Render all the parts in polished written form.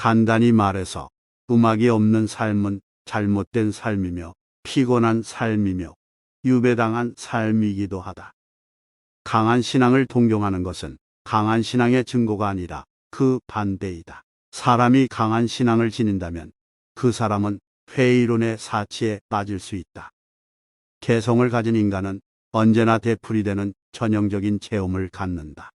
간단히 말해서 음악이 없는 삶은 잘못된 삶이며 피곤한 삶이며 유배당한 삶이기도 하다. 강한 신앙을 동경하는 것은 강한 신앙의 증거가 아니라 그 반대이다. 사람이 강한 신앙을 지닌다면 그 사람은 회의론의 사치에 빠질 수 있다. 개성을 가진 인간은 언제나 되풀이되는 전형적인 체험을 갖는다.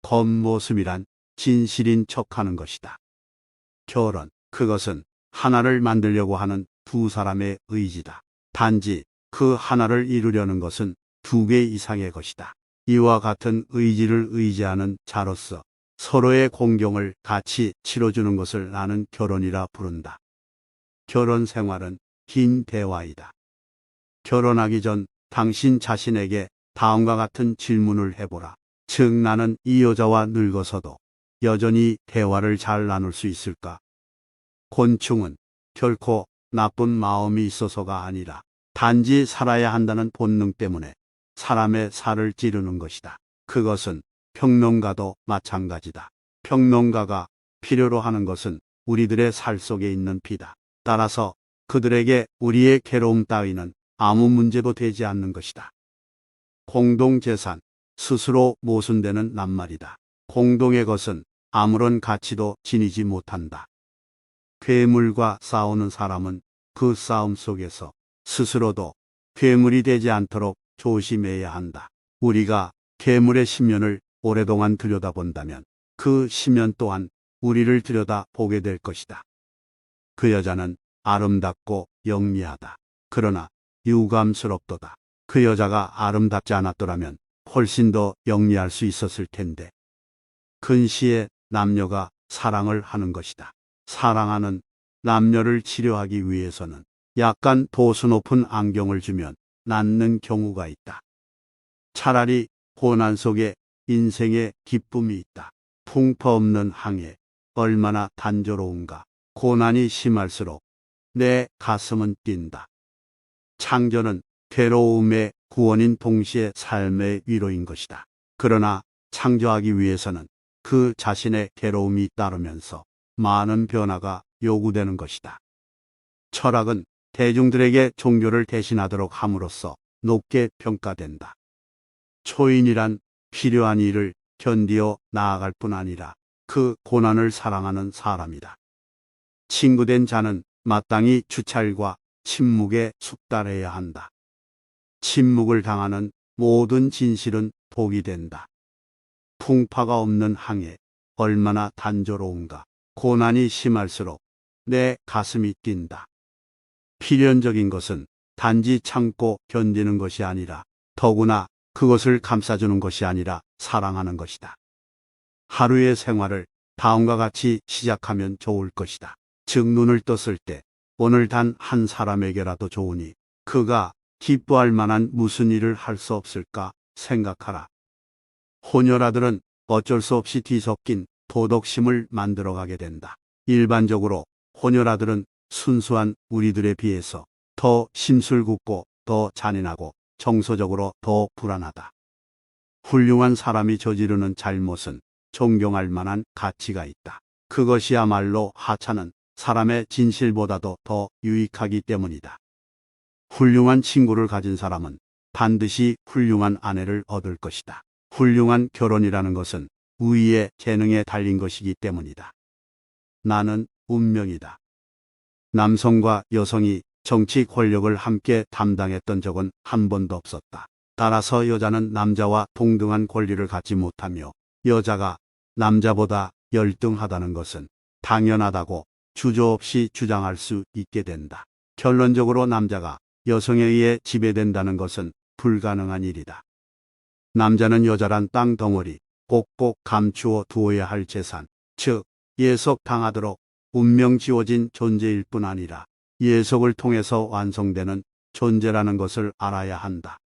겉모습이란 진실인 척하는 것이다. 결혼, 그것은 하나를 만들려고 하는 두 사람의 의지다. 단지 그 하나를 이루려는 것은 두 개 이상의 것이다. 이와 같은 의지를 의지하는 자로서 서로의 공경을 같이 치러주는 것을 나는 결혼이라 부른다. 결혼 생활은 긴 대화이다. 결혼하기 전 당신 자신에게 다음과 같은 질문을 해보라. 즉, 나는 이 여자와 늙어서도 여전히 대화를 잘 나눌 수 있을까? 곤충은 결코 나쁜 마음이 있어서가 아니라 단지 살아야 한다는 본능 때문에 사람의 살을 찌르는 것이다. 그것은 평론가도 마찬가지다. 평론가가 필요로 하는 것은 우리들의 살 속에 있는 피다. 따라서 그들에게 우리의 괴로움 따위는 아무 문제도 되지 않는 것이다. 공동재산, 스스로 모순되는 낱말이다. 공동의 것은 아무런 가치도 지니지 못한다. 괴물과 싸우는 사람은 그 싸움 속에서 스스로도 괴물이 되지 않도록 조심해야 한다. 우리가 괴물의 심연을 오랫동안 들여다본다면 그 심연 또한 우리를 들여다보게 될 것이다. 그 여자는 아름답고 영리하다. 그러나 유감스럽도다. 그 여자가 아름답지 않았더라면 훨씬 더 영리할 수 있었을 텐데. 근시에 남녀가 사랑을 하는 것이다. 사랑하는 남녀를 치료하기 위해서는 약간 도수 높은 안경을 주면 낫는 경우가 있다. 차라리 고난 속에 인생의 기쁨이 있다. 풍파 없는 항해 얼마나 단조로운가. 고난이 심할수록 내 가슴은 뛴다. 창조는 괴로움의 구원인 동시에 삶의 위로인 것이다. 그러나 창조하기 위해서는 그 자신의 괴로움이 따르면서 많은 변화가 요구되는 것이다. 철학은 대중들에게 종교를 대신하도록 함으로써 높게 평가된다. 초인이란 필요한 일을 견디어 나아갈 뿐 아니라 그 고난을 사랑하는 사람이다. 친구된 자는 마땅히 주찰과 침묵에 숙달해야 한다. 침묵을 당하는 모든 진실은 복이 된다. 풍파가 없는 항해 얼마나 단조로운가. 고난이 심할수록 내 가슴이 뛴다. 필연적인 것은 단지 참고 견디는 것이 아니라 더구나 그것을 감싸주는 것이 아니라 사랑하는 것이다. 하루의 생활을 다음과 같이 시작하면 좋을 것이다. 즉, 눈을 떴을 때 오늘 단 한 사람에게라도 좋으니 그가 기뻐할 만한 무슨 일을 할 수 없을까 생각하라. 혼혈아들은 어쩔 수 없이 뒤섞인 도덕심을 만들어가게 된다. 일반적으로 혼혈아들은 순수한 우리들에 비해서 더 심술궂고 더 잔인하고 정서적으로 더 불안하다. 훌륭한 사람이 저지르는 잘못은 존경할 만한 가치가 있다. 그것이야말로 하찮은 사람의 진실보다도 더 유익하기 때문이다. 훌륭한 친구를 가진 사람은 반드시 훌륭한 아내를 얻을 것이다. 훌륭한 결혼이라는 것은 우위의 재능에 달린 것이기 때문이다. 나는 운명이다. 남성과 여성이 정치 권력을 함께 담당했던 적은 한 번도 없었다. 따라서 여자는 남자와 동등한 권리를 갖지 못하며 여자가 남자보다 열등하다는 것은 당연하다고 주저없이 주장할 수 있게 된다. 결론적으로 남자가 여성에 의해 지배된다는 것은 불가능한 일이다. 남자는 여자란 땅 덩어리, 꼭꼭 감추어 두어야 할 재산, 즉 예속당하도록 운명 지어진 존재일 뿐 아니라 예속을 통해서 완성되는 존재라는 것을 알아야 한다.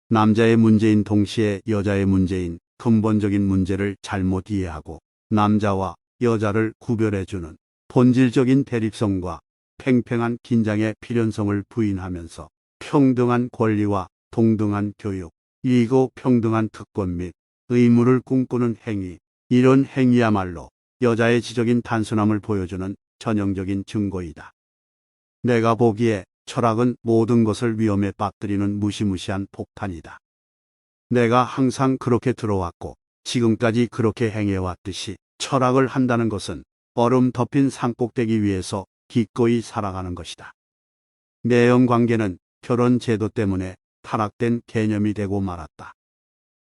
남자의 문제인 동시에 여자의 문제인 근본적인 문제를 잘못 이해하고 남자와 여자를 구별해주는 본질적인 대립성과 팽팽한 긴장의 필연성을 부인하면서 평등한 권리와 동등한 교육, 이고 평등한 특권 및 의무를 꿈꾸는 행위, 이런 행위야말로 여자의 지적인 단순함을 보여주는 전형적인 증거이다. 내가 보기에 철학은 모든 것을 위험에 빠뜨리는 무시무시한 폭탄이다. 내가 항상 그렇게 들어왔고 지금까지 그렇게 행해왔듯이 철학을 한다는 것은 얼음 덮인 산꼭대기 위에서 기꺼이 살아가는 것이다. 내연 관계는 결혼 제도 때문에 타락된 개념이 되고 말았다.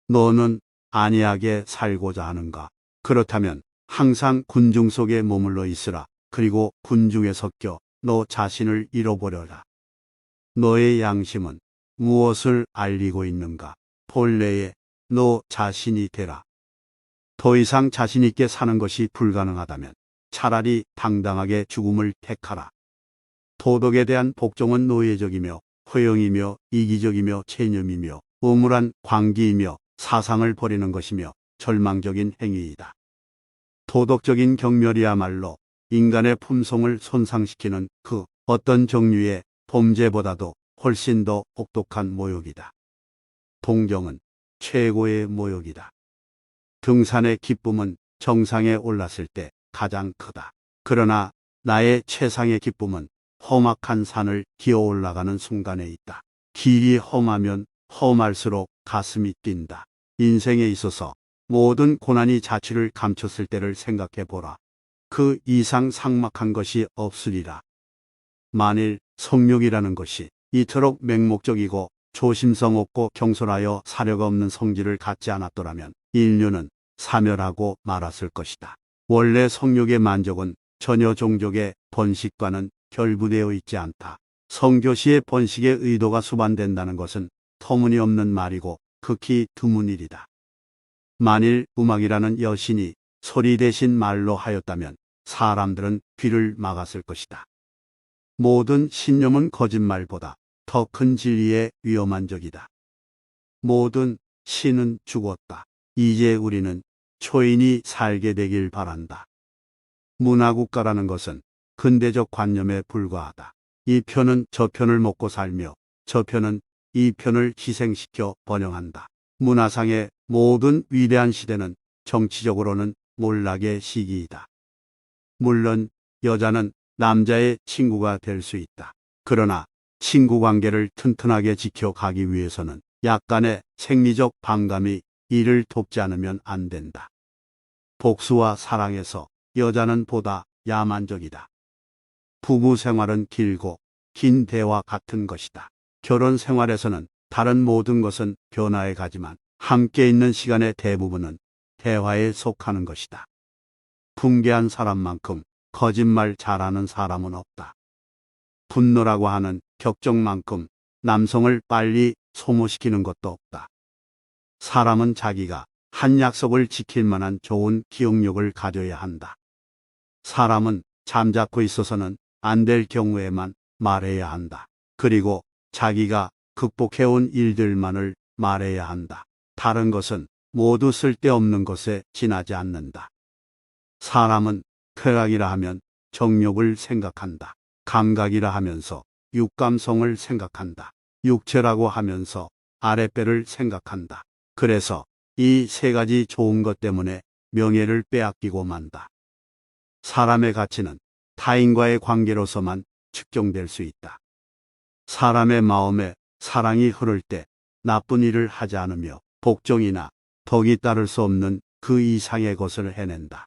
너는 안이하게 살고자 하는가? 그렇다면 항상 군중 속에 머물러 있으라. 그리고 군중에 섞여 너 자신을 잃어버려라. 너의 양심은 무엇을 알리고 있는가? 본래의 너 자신이 되라. 더 이상 자신 있게 사는 것이 불가능하다면 차라리 당당하게 죽음을 택하라. 도덕에 대한 복종은 노예적이며 허영이며 이기적이며 체념이며 음울한 광기이며 사상을 버리는 것이며 절망적인 행위이다. 도덕적인 경멸이야말로 인간의 품성을 손상시키는 그 어떤 종류의 범죄보다도 훨씬 더 혹독한 모욕이다. 동경은 최고의 모욕이다. 등산의 기쁨은 정상에 올랐을 때 가장 크다. 그러나 나의 최상의 기쁨은 험악한 산을 기어 올라가는 순간에 있다. 길이 험하면 험할수록 가슴이 뛴다. 인생에 있어서 모든 고난이 자취를 감췄을 때를 생각해 보라. 그 이상 삭막한 것이 없으리라. 만일 성욕이라는 것이 이토록 맹목적이고 조심성 없고 경솔하여 사려가 없는 성질을 갖지 않았더라면 인류는 사멸하고 말았을 것이다. 원래 성욕의 만족은 전혀 종족의 번식과는 결부되어 있지 않다. 성교시의 번식의 의도가 수반된다는 것은 터무니없는 말이고 극히 드문 일이다. 만일 음악이라는 여신이 소리 대신 말로 하였다면 사람들은 귀를 막았을 것이다. 모든 신념은 거짓말보다 더 큰 진리에 위험한 적이다. 모든 신은 죽었다. 이제 우리는 초인이 살게 되길 바란다. 문화국가라는 것은 근대적 관념에 불과하다. 이 편은 저 편을 먹고 살며 저 편은 이 편을 희생시켜 번영한다. 문화상의 모든 위대한 시대는 정치적으로는 몰락의 시기이다. 물론 여자는 남자의 친구가 될 수 있다. 그러나 친구 관계를 튼튼하게 지켜가기 위해서는 약간의 생리적 반감이 이를 돕지 않으면 안 된다. 복수와 사랑에서 여자는 보다 야만적이다. 부부 생활은 길고 긴 대화 같은 것이다. 결혼 생활에서는 다른 모든 것은 변화해 가지만 함께 있는 시간의 대부분은 대화에 속하는 것이다. 분개한 사람만큼 거짓말 잘하는 사람은 없다. 분노라고 하는 격정만큼 남성을 빨리 소모시키는 것도 없다. 사람은 자기가 한 약속을 지킬 만한 좋은 기억력을 가져야 한다. 사람은 잠자코 있어서는 안 될 경우에만 말해야 한다. 그리고 자기가 극복해온 일들만을 말해야 한다. 다른 것은 모두 쓸데없는 것에 지나지 않는다. 사람은 쾌락이라 하면 정욕을 생각한다. 감각이라 하면서 육감성을 생각한다. 육체라고 하면서 아랫배를 생각한다. 그래서 이 세 가지 좋은 것 때문에 명예를 빼앗기고 만다. 사람의 가치는 타인과의 관계로서만 측정될 수 있다. 사람의 마음에 사랑이 흐를 때 나쁜 일을 하지 않으며 복종이나 덕이 따를 수 없는 그 이상의 것을 해낸다.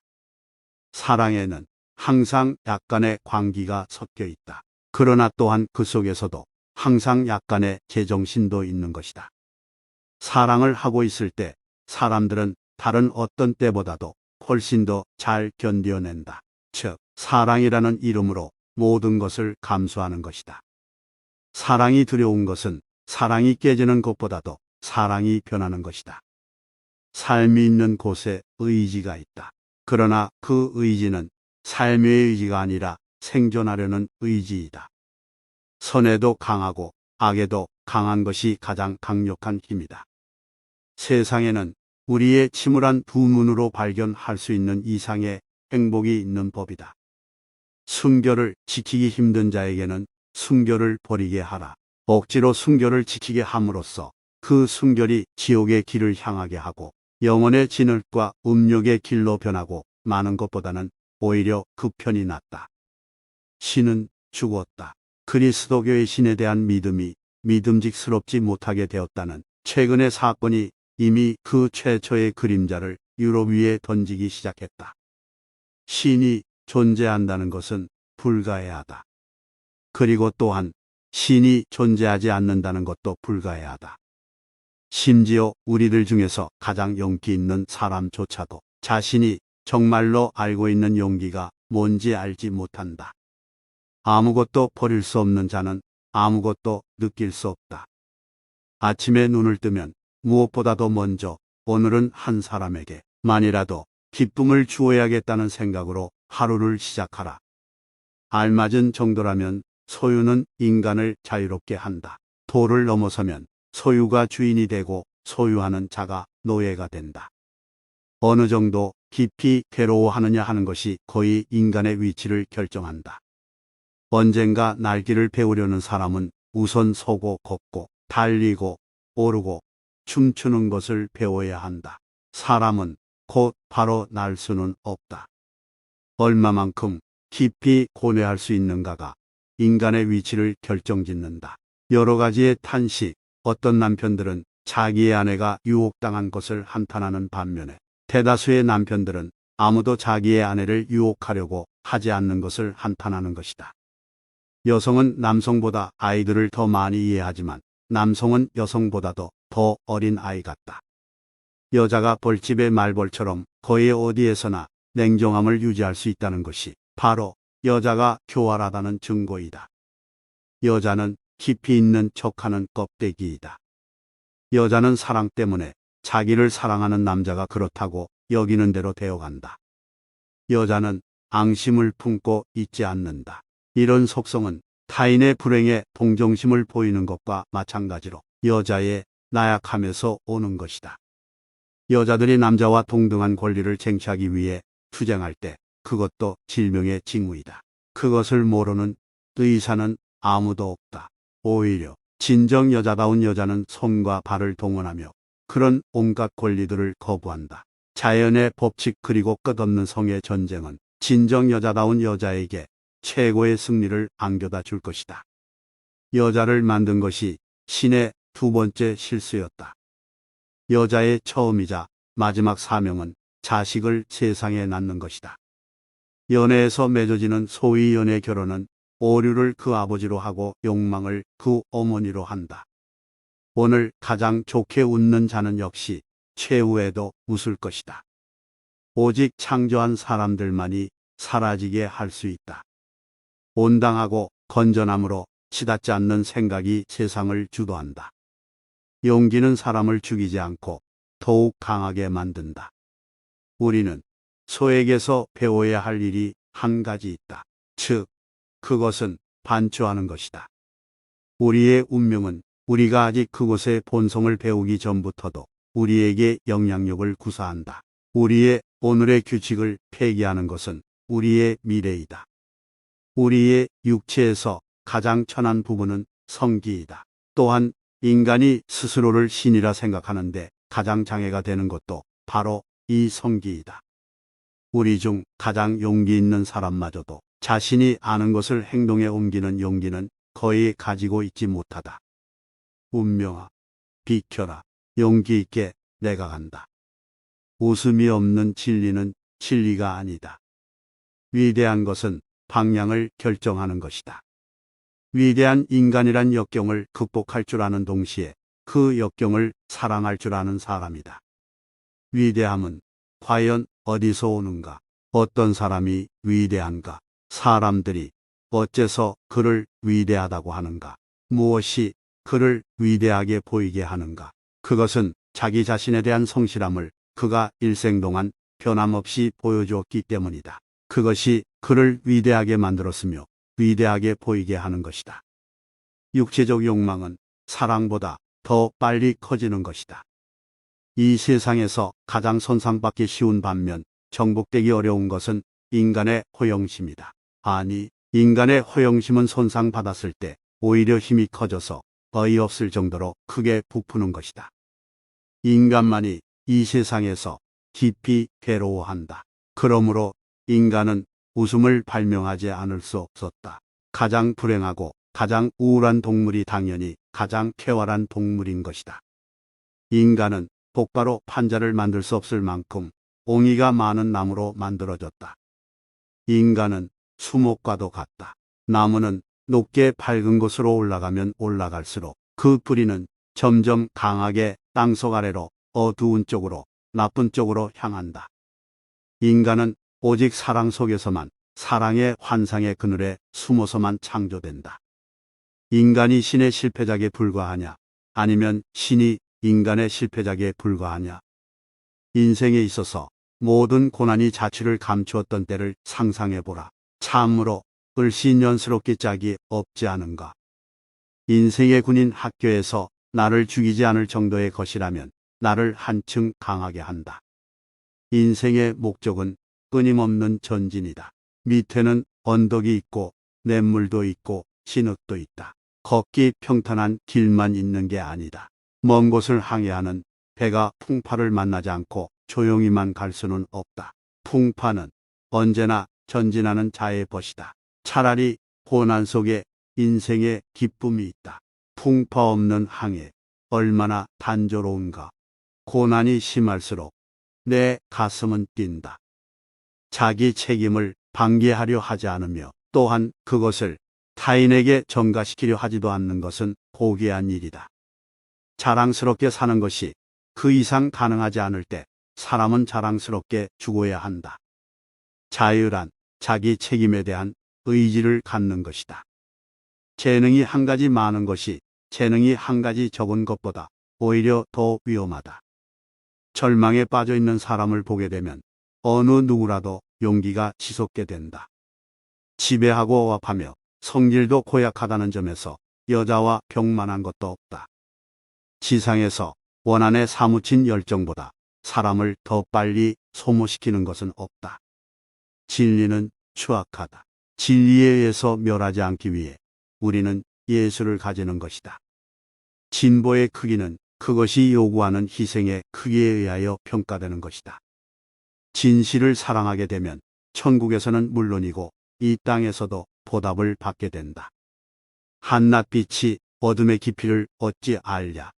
사랑에는 항상 약간의 광기가 섞여 있다. 그러나 또한 그 속에서도 항상 약간의 제정신도 있는 것이다. 사랑을 하고 있을 때 사람들은 다른 어떤 때보다도 훨씬 더 잘 견뎌낸다. 즉, 사랑이라는 이름으로 모든 것을 감수하는 것이다. 사랑이 두려운 것은 사랑이 깨지는 것보다도 사랑이 변하는 것이다. 삶이 있는 곳에 의지가 있다. 그러나 그 의지는 삶의 의지가 아니라 생존하려는 의지이다. 선에도 강하고 악에도 강한 것이 가장 강력한 힘이다. 세상에는 우리의 침울한 두 눈으로 발견할 수 있는 이상의 행복이 있는 법이다. 순결을 지키기 힘든 자에게는 순결을 버리게 하라. 억지로 순결을 지키게 함으로써 그 순결이 지옥의 길을 향하게 하고 영혼의 진흙과 음욕의 길로 변하고 많은 것보다는 오히려 그 편이 낫다. 신은 죽었다. 그리스도교의 신에 대한 믿음이 믿음직스럽지 못하게 되었다는 최근의 사건이 이미 그 최초의 그림자를 유럽 위에 던지기 시작했다. 신이 존재한다는 것은 불가해하다. 그리고 또한 신이 존재하지 않는다는 것도 불가해하다. 심지어 우리들 중에서 가장 용기 있는 사람조차도 자신이 정말로 알고 있는 용기가 뭔지 알지 못한다. 아무것도 버릴 수 없는 자는 아무것도 느낄 수 없다. 아침에 눈을 뜨면 무엇보다도 먼저 오늘은 한 사람에게 만이라도 기쁨을 주어야겠다는 생각으로 하루를 시작하라. 알맞은 정도라면 소유는 인간을 자유롭게 한다. 도를 넘어서면 소유가 주인이 되고 소유하는 자가 노예가 된다. 어느 정도 깊이 괴로워하느냐 하는 것이 거의 인간의 위치를 결정한다. 언젠가 날기를 배우려는 사람은 우선 서고 걷고 달리고 오르고 춤추는 것을 배워야 한다. 사람은 곧 바로 날 수는 없다. 얼마만큼 깊이 고뇌할 수 있는가가 인간의 위치를 결정짓는다. 여러 가지의 탄식, 어떤 남편들은 자기의 아내가 유혹당한 것을 한탄하는 반면에 대다수의 남편들은 아무도 자기의 아내를 유혹하려고 하지 않는 것을 한탄하는 것이다. 여성은 남성보다 아이들을 더 많이 이해하지만 남성은 여성보다도 더 어린 아이 같다. 여자가 벌집의 말벌처럼 거의 어디에서나 냉정함을 유지할 수 있다는 것이 바로 여자가 교활하다는 증거이다. 여자는 깊이 있는 척하는 껍데기이다. 여자는 사랑 때문에 자기를 사랑하는 남자가 그렇다고 여기는 대로 되어간다. 여자는 앙심을 품고 있지 않는다. 이런 속성은 타인의 불행에 동정심을 보이는 것과 마찬가지로 여자의 나약함에서 오는 것이다. 여자들이 남자와 동등한 권리를 쟁취하기 위해 투쟁할 때 그것도 질명의 징후이다. 그것을 모르는 의사는 아무도 없다. 오히려 진정 여자다운 여자는 손과 발을 동원하며 그런 온갖 권리들을 거부한다. 자연의 법칙 그리고 끝없는 성의 전쟁은 진정 여자다운 여자에게 최고의 승리를 안겨다 줄 것이다. 여자를 만든 것이 신의 두 번째 실수였다. 여자의 처음이자 마지막 사명은 자식을 세상에 낳는 것이다. 연애에서 맺어지는 소위 연애 결혼은 오류를 그 아버지로 하고 욕망을 그 어머니로 한다. 오늘 가장 좋게 웃는 자는 역시 최후에도 웃을 것이다. 오직 창조한 사람들만이 사라지게 할 수 있다. 온당하고 건전함으로 치닫지 않는 생각이 세상을 주도한다. 용기는 사람을 죽이지 않고 더욱 강하게 만든다. 우리는 소에게서 배워야 할 일이 한 가지 있다. 즉, 그것은 반추하는 것이다. 우리의 운명은 우리가 아직 그곳의 본성을 배우기 전부터도 우리에게 영향력을 구사한다. 우리의 오늘의 규칙을 폐기하는 것은 우리의 미래이다. 우리의 육체에서 가장 천한 부분은 성기이다. 또한 인간이 스스로를 신이라 생각하는데 가장 장애가 되는 것도 바로 이 성기이다. 우리 중 가장 용기 있는 사람마저도 자신이 아는 것을 행동에 옮기는 용기는 거의 가지고 있지 못하다. 운명아, 비켜라. 용기 있게 내가 간다. 웃음이 없는 진리는 진리가 아니다. 위대한 것은 방향을 결정하는 것이다. 위대한 인간이란 역경을 극복할 줄 아는 동시에 그 역경을 사랑할 줄 아는 사람이다. 위대함은 과연 어디서 오는가? 어떤 사람이 위대한가? 사람들이 어째서 그를 위대하다고 하는가? 무엇이 그를 위대하게 보이게 하는가? 그것은 자기 자신에 대한 성실함을 그가 일생 동안 변함없이 보여주었기 때문이다. 그것이 그를 위대하게 만들었으며 위대하게 보이게 하는 것이다. 육체적 욕망은 사랑보다 더 빨리 커지는 것이다. 이 세상에서 가장 손상받기 쉬운 반면 정복되기 어려운 것은 인간의 호영심이다. 아니, 인간의 호영심은 손상받았을 때 오히려 힘이 커져서 어이없을 정도로 크게 부푸는 것이다. 인간만이 이 세상에서 깊이 괴로워한다. 그러므로 인간은 웃음을 발명하지 않을 수 없었다. 가장 불행하고 가장 우울한 동물이 당연히 가장 쾌활한 동물인 것이다. 인간은 똑바로 판자를 만들 수 없을 만큼 옹이가 많은 나무로 만들어졌다. 인간은 수목과도 같다. 나무는 높게 밝은 곳으로 올라가면 올라갈수록 그 뿌리는 점점 강하게 땅속 아래로 어두운 쪽으로 나쁜 쪽으로 향한다. 인간은 오직 사랑 속에서만 사랑의 환상의 그늘에 숨어서만 창조된다. 인간이 신의 실패작에 불과하냐? 아니면 신이 인간의 실패작에 불과하냐? 인생에 있어서 모든 고난이 자취를 감추었던 때를 상상해보라. 참으로 을씨년스럽게 짝이 없지 않은가? 인생의 군인 학교에서 나를 죽이지 않을 정도의 것이라면 나를 한층 강하게 한다. 인생의 목적은 끊임없는 전진이다. 밑에는 언덕이 있고 냇물도 있고 진흙도 있다. 걷기 평탄한 길만 있는 게 아니다. 먼 곳을 항해하는 배가 풍파를 만나지 않고 조용히만 갈 수는 없다. 풍파는 언제나 전진하는 자의 벗이다. 차라리 고난 속에 인생의 기쁨이 있다. 풍파 없는 항해 얼마나 단조로운가. 고난이 심할수록 내 가슴은 뛴다. 자기 책임을 방기하려 하지 않으며 또한 그것을 타인에게 전가시키려 하지도 않는 것은 고귀한 일이다. 자랑스럽게 사는 것이 그 이상 가능하지 않을 때 사람은 자랑스럽게 죽어야 한다. 자유란 자기 책임에 대한 의지를 갖는 것이다. 재능이 한 가지 많은 것이 재능이 한 가지 적은 것보다 오히려 더 위험하다. 절망에 빠져 있는 사람을 보게 되면 어느 누구라도 용기가 치솟게 된다. 지배하고 억압하며 성질도 고약하다는 점에서 여자와 병만한 것도 없다. 지상에서 원한에 사무친 열정보다 사람을 더 빨리 소모시키는 것은 없다. 진리는 추악하다. 진리에 의해서 멸하지 않기 위해 우리는 예수를 가지는 것이다. 진보의 크기는 그것이 요구하는 희생의 크기에 의하여 평가되는 것이다. 진실을 사랑하게 되면 천국에서는 물론이고 이 땅에서도 보답을 받게 된다. 한낮빛이 어둠의 깊이를 어찌 알랴.